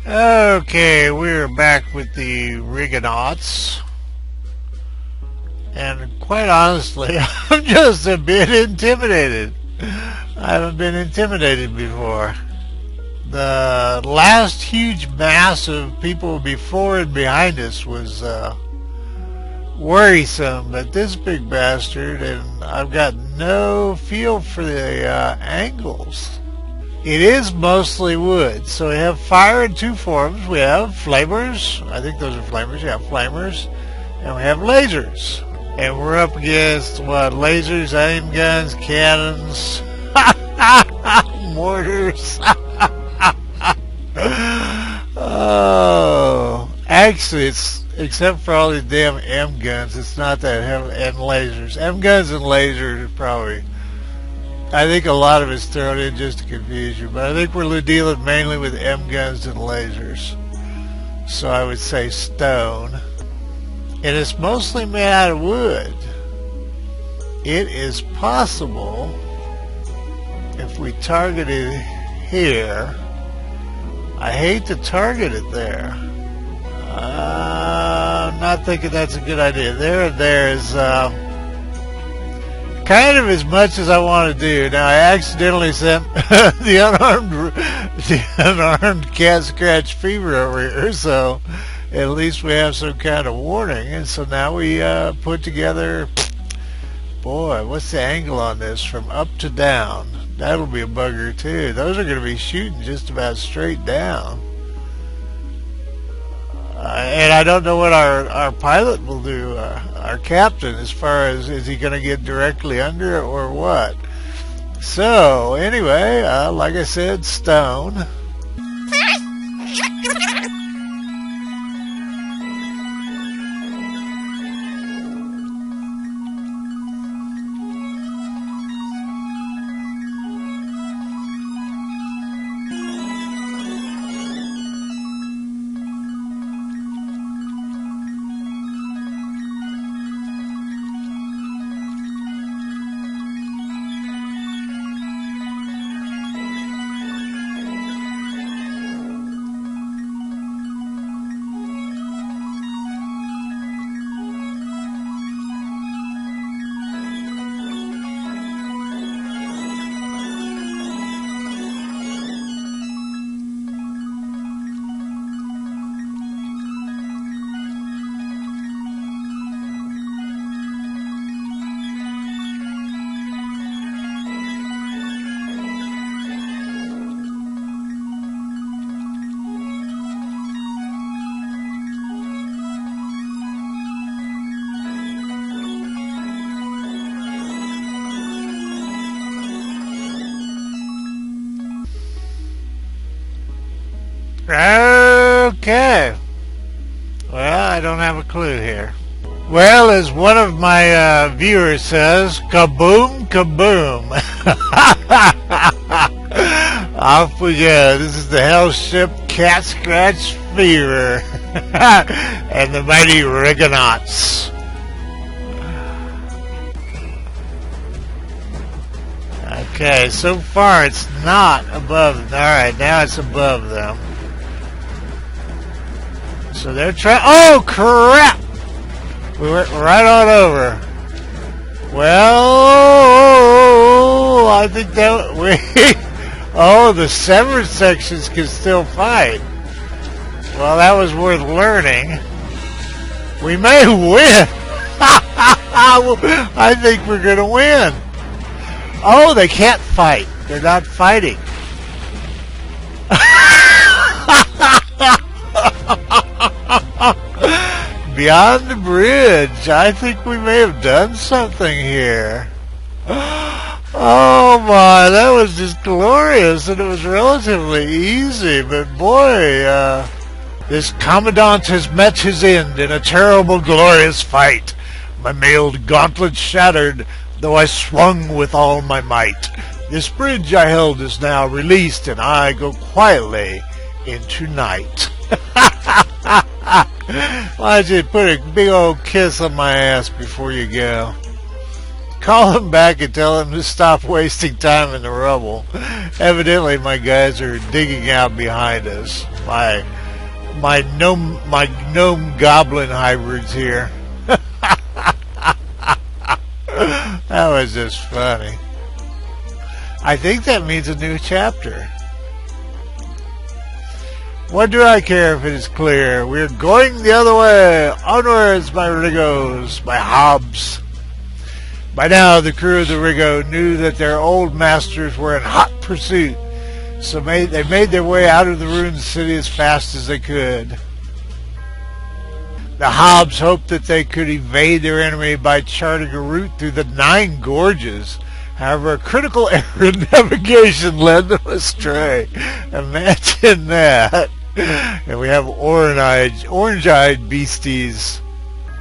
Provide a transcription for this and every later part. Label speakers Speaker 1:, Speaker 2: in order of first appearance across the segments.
Speaker 1: Okay, we're back with the Rigonauts. And quite honestly, I'm just a bit intimidated. I haven't been intimidated before. The last huge mass of people before and behind us was worrisome, but this big bastard, and I've got no feel for the angles. It is mostly wood, so we have fire in two forms. We have flamers, I think those are flamers, yeah, flamers, and we have lasers. And we're up against, what, lasers, aim guns, cannons, mortars. Oh, actually, it's, except for all these damn M guns, it's not that heavy, and lasers. M guns and lasers are probably, I think a lot of it's thrown in just to confuse you, but I think we're dealing mainly with M guns and lasers. So I would say stone. And it's mostly made out of wood. It is possible, if we target it here, I hate to target it there. I'm not thinking that's a good idea. There is kind of as much as I want to do. Now I accidentally sent the unarmed cat scratch fever over here, so at least we have some kind of warning. And so now we put together, boy, what's the angle on this from up to down? That'll be a bugger too. Those are going to be shooting just about straight down. And I don't know what our pilot will do, our captain, as far as is he going to get directly under it or what. So anyway, like I said, stone. Okay. Well, I don't have a clue here. Well, as one of my viewers says, kaboom, kaboom. Off we go. This is the hell ship Cat Scratch Fever and the mighty Rigonauts. Okay, so far it's not above. Alright, now it's above them. So they're trying. Oh, crap! We went right on over. Well, I think that we. Oh, the severed sections can still fight. Well, that was worth learning. We may win. I think we're going to win. Oh, they can't fight. They're not fighting. Beyond the bridge. I think we may have done something here. Oh my, that was just glorious, and it was relatively easy, but boy, this commandant has met his end in a terrible, glorious fight. My mailed gauntlet shattered, though I swung with all my might. This bridge I held is now released, and I go quietly into night. Why don't you put a big old kiss on my ass before you go? Call him back and tell him to stop wasting time in the rubble. Evidently my guys are digging out behind us. my gnome goblin hybrids here. That was just funny. I think that means a new chapter. What do I care if it is clear? We're going the other way. Onwards, my Rigos, my Hobbs. By now, the crew of the Rigo knew that their old masters were in hot pursuit, so they made their way out of the ruined city as fast as they could. The Hobbs hoped that they could evade their enemy by charting a route through the 9 gorges. However, a critical error in navigation led them astray. Imagine that. And we have orange-eyed beasties.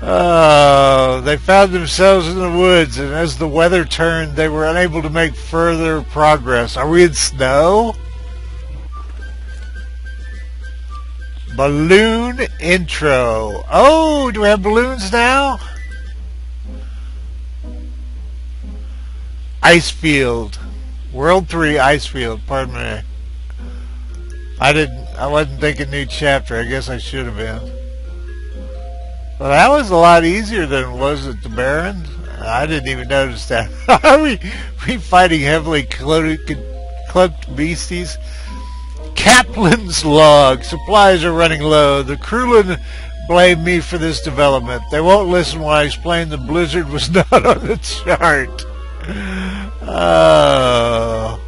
Speaker 1: Oh, they found themselves in the woods, and as the weather turned, they were unable to make further progress. Are we in snow? Balloon intro. Oh, do we have balloons now? Icefield. World 3 Icefield, pardon me. I wasn't thinking new chapter. I guess I should have been. Well, that was a lot easier than was it the Baron? I didn't even notice that. Are we fighting heavily cloaked beasties? Kaplan's log. Supplies are running low. The crewmen blame me for this development. They won't listen when I explain the blizzard was not on the chart. Oh.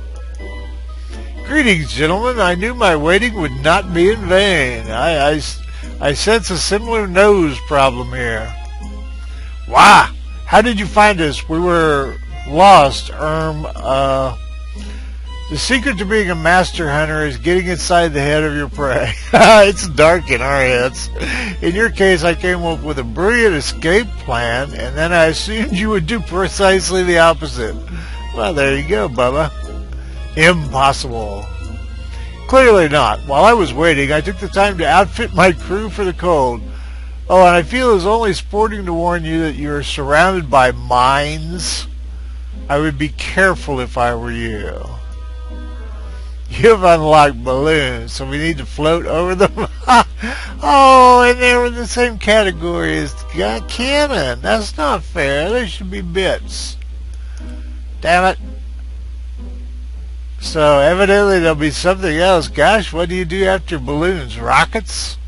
Speaker 1: Greetings, gentlemen. I knew my waiting would not be in vain. I sense a similar nose problem here. Why? How did you find us? We were lost, the secret to being a master hunter is getting inside the head of your prey. It's dark in our heads. In your case, I came up with a brilliant escape plan, and then I assumed you would do precisely the opposite. Well, there you go, Bubba. Impossible. Clearly not. While I was waiting, I took the time to outfit my crew for the cold. Oh, and I feel it's only sporting to warn you that you are surrounded by mines. I would be careful if I were you. You've unlocked balloons, so we need to float over them. Oh, and they were in the same category as the cannon. That's not fair. They should be bits. Damn it. So evidently there'll be something else. Gosh, what do you do after balloons? Rockets?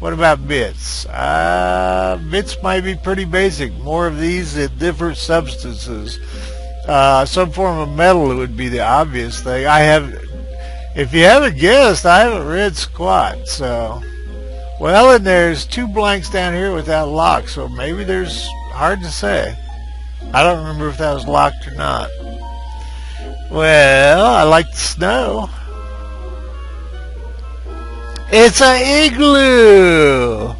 Speaker 1: What about bits? Bits might be pretty basic. More of these in different substances. Some form of metal would be the obvious thing. If you haven't guessed, I haven't read squat. So, well, and there's 2 blanks down here without locks. So maybe there's hard to say. I don't remember if that was locked or not. Well, I like the snow. It's an igloo!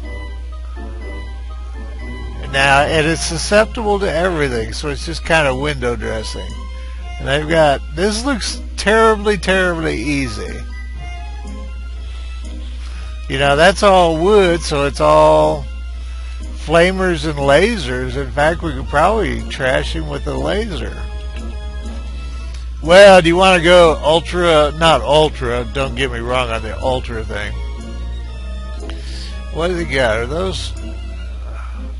Speaker 1: Now, and it's susceptible to everything, so it's just kind of window dressing. And they've got, this looks terribly, terribly easy. You know, that's all wood, so it's all flamers and lasers. In fact, we could probably trash him with a laser. Well, do you want to go ultra, not ultra, don't get me wrong on the ultra thing. What do they got? Are those,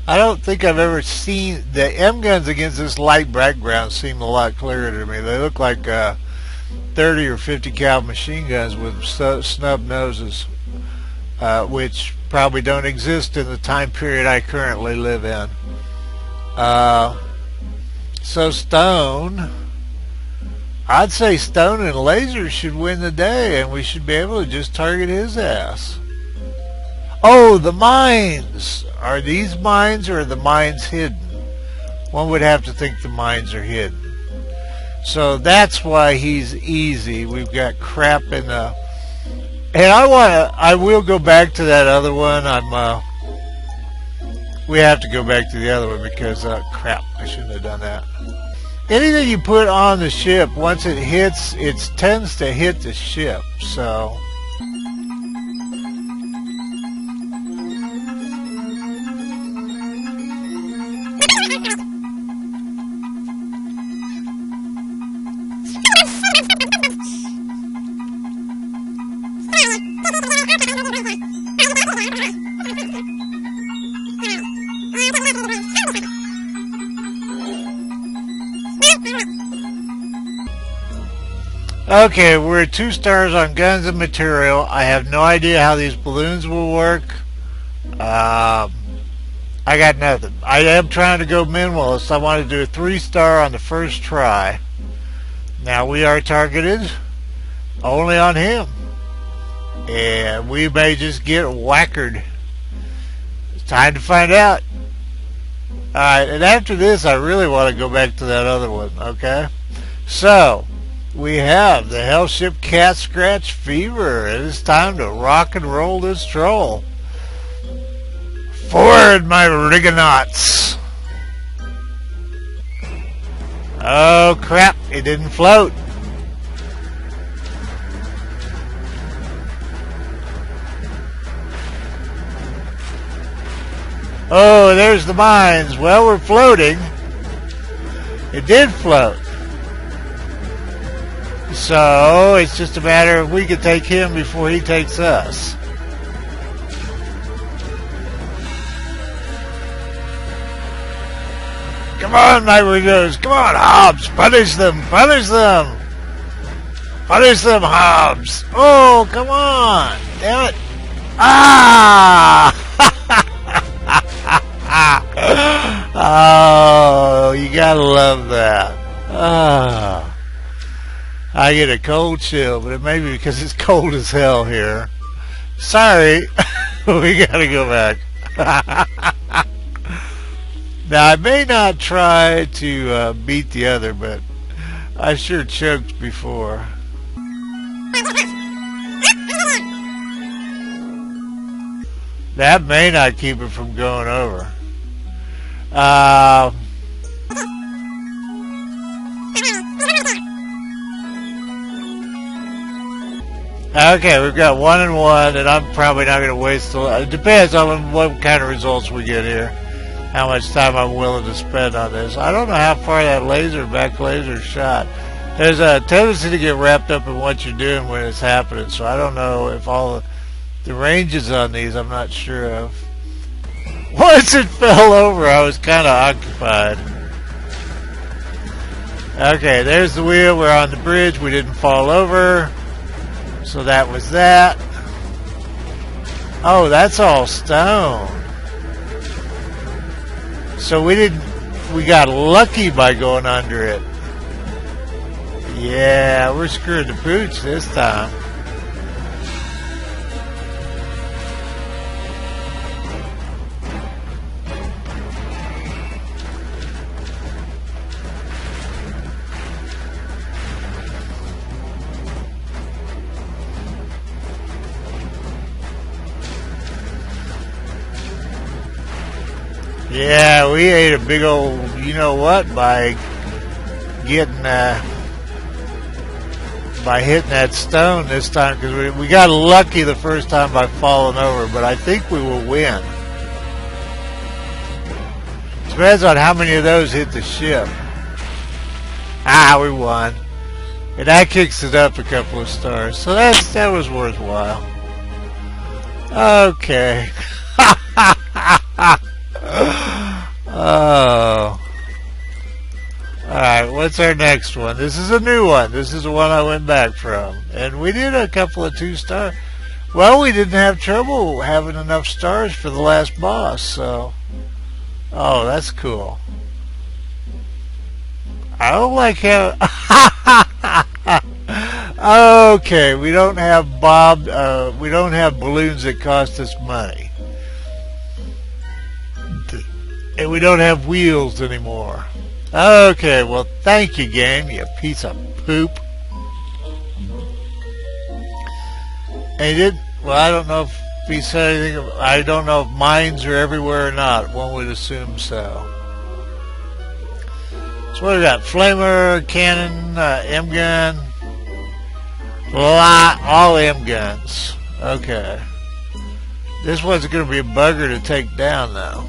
Speaker 1: I don't think I've ever seen, the M guns against this light background seem a lot clearer to me. They look like 30 or 50 cal machine guns with snub noses, which probably don't exist in the time period I currently live in. So stone, I'd say stone and laser should win the day, and we should be able to just target his ass. Oh, the mines! Are these mines or are the mines hidden? One would have to think the mines are hidden. So that's why he's easy. We've got crap in the... And I will go back to that other one. We have to go back to the other one because, crap, I shouldn't have done that. Anything you put on the ship, once it hits, it tends to hit the ship, so... Okay, we're at 2 stars on guns and material. I have no idea how these balloons will work. I got nothing. I am trying to go minimalist. I want to do a 3-star on the first try. Now we are targeted only on him. And we may just get whackered. It's time to find out. Alright, and after this I really want to go back to that other one, okay? So, we have the Hellship Cat Scratch Fever. It is time to rock and roll this troll. Forward, my Rigonauts. Oh crap, it didn't float. Oh, there's the mines. Well, we're floating. It did float. So, it's just a matter of we could take him before he takes us. Come on, my Rigonautes. Come on, Hobbs. Punish them. Punish them. Punish them, Hobbs. Oh, come on. Damn it. Ah! Oh, you gotta love that. Ah. I get a cold chill, but it may be because it's cold as hell here. Sorry. We gotta go back. Now, I may not try to beat the other, but I sure choked before. That may not keep it from going over. Okay, we've got 1 and 1, and I'm probably not going to waste a lot. It depends on what kind of results we get here. How much time I'm willing to spend on this. I don't know how far that back laser shot. There's a tendency to get wrapped up in what you're doing when it's happening, so I don't know if all the ranges on these I'm not sure of. Once it fell over, I was kind of occupied. Okay, there's the wheel. We're on the bridge. We didn't fall over. So that was that. Oh, that's all stone. So we got lucky by going under it. Yeah, we're screwing the pooch this time. Yeah, we ate a big old, you know what, by getting, by hitting that stone this time, because we got lucky the first time by falling over, but I think we will win. Depends on how many of those hit the ship. Ah, we won. And that kicks it up a couple of stars, so that was worthwhile. Okay. Oh. Alright, what's our next one? This is a new one. This is the one I went back from. And we did a couple of 2-star. Well, we didn't have trouble having enough stars for the last boss, so. Oh, that's cool. I don't like how. Okay, we don't have we don't have balloons that cost us money. And we don't have wheels anymore. Okay, well, thank you, game, you piece of poop. And he did, well, I don't know if he said anything. I don't know if mines are everywhere or not. One would assume so. So what do we got? Flamer, cannon, M-gun. All M-guns. Okay. This one's going to be a bugger to take down, though.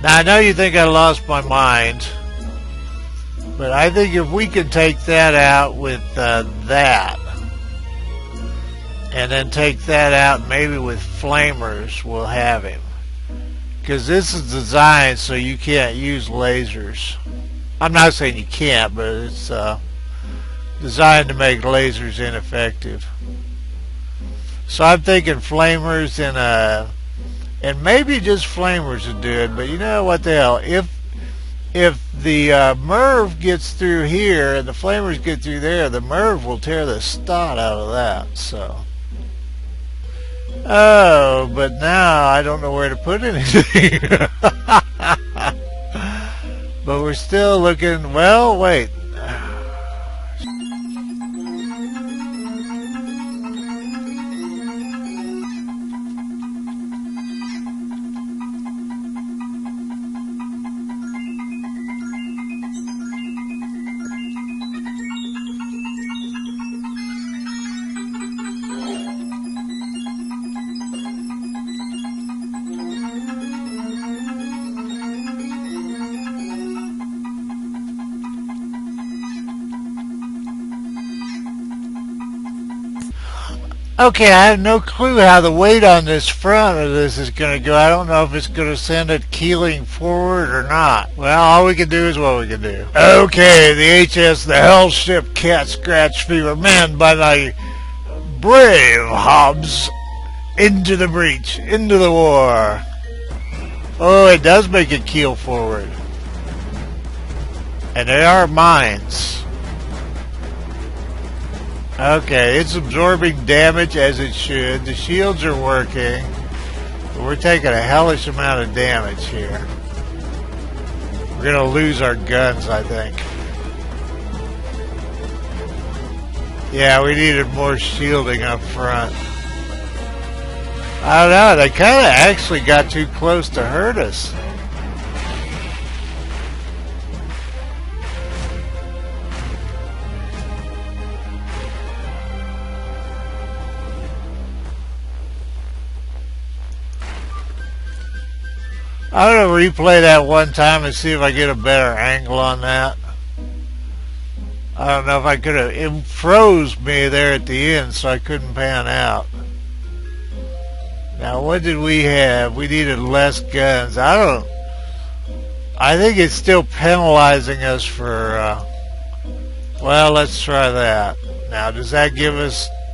Speaker 1: Now, I know you think I lost my mind, but I think if we can take that out with that, and then take that out maybe with flamers, we'll have him. Because this is designed so you can't use lasers. I'm not saying you can't, but it's designed to make lasers ineffective. So I'm thinking flamers and maybe just flamers would do it. But you know what the hell? If the MERV gets through here and the flamers get through there, the MERV will tear the snot out of that. So. Oh, but now I don't know where to put anything. But we're still looking. Well, wait. Okay, I have no clue how the weight on this front of this is going to go. I don't know if it's going to send it keeling forward or not. Well, all we can do is what we can do. Okay, the HS, the Hell Ship Cat Scratch Fever, manned by my brave Hobbs, into the breach, into the war. Oh, it does make it keel forward. And they are mines. Okay, it's absorbing damage as it should. The shields are working. But we're taking a hellish amount of damage here. We're going to lose our guns, I think. Yeah, we needed more shielding up front. I don't know, they kind of actually got too close to hurt us. I'm going to replay that one time and see if I get a better angle on that. I don't know if I could have... It froze me there at the end, so I couldn't pan out. Now, what did we have? We needed less guns. I think it's still penalizing us for... well, let's try that. Now, does that give us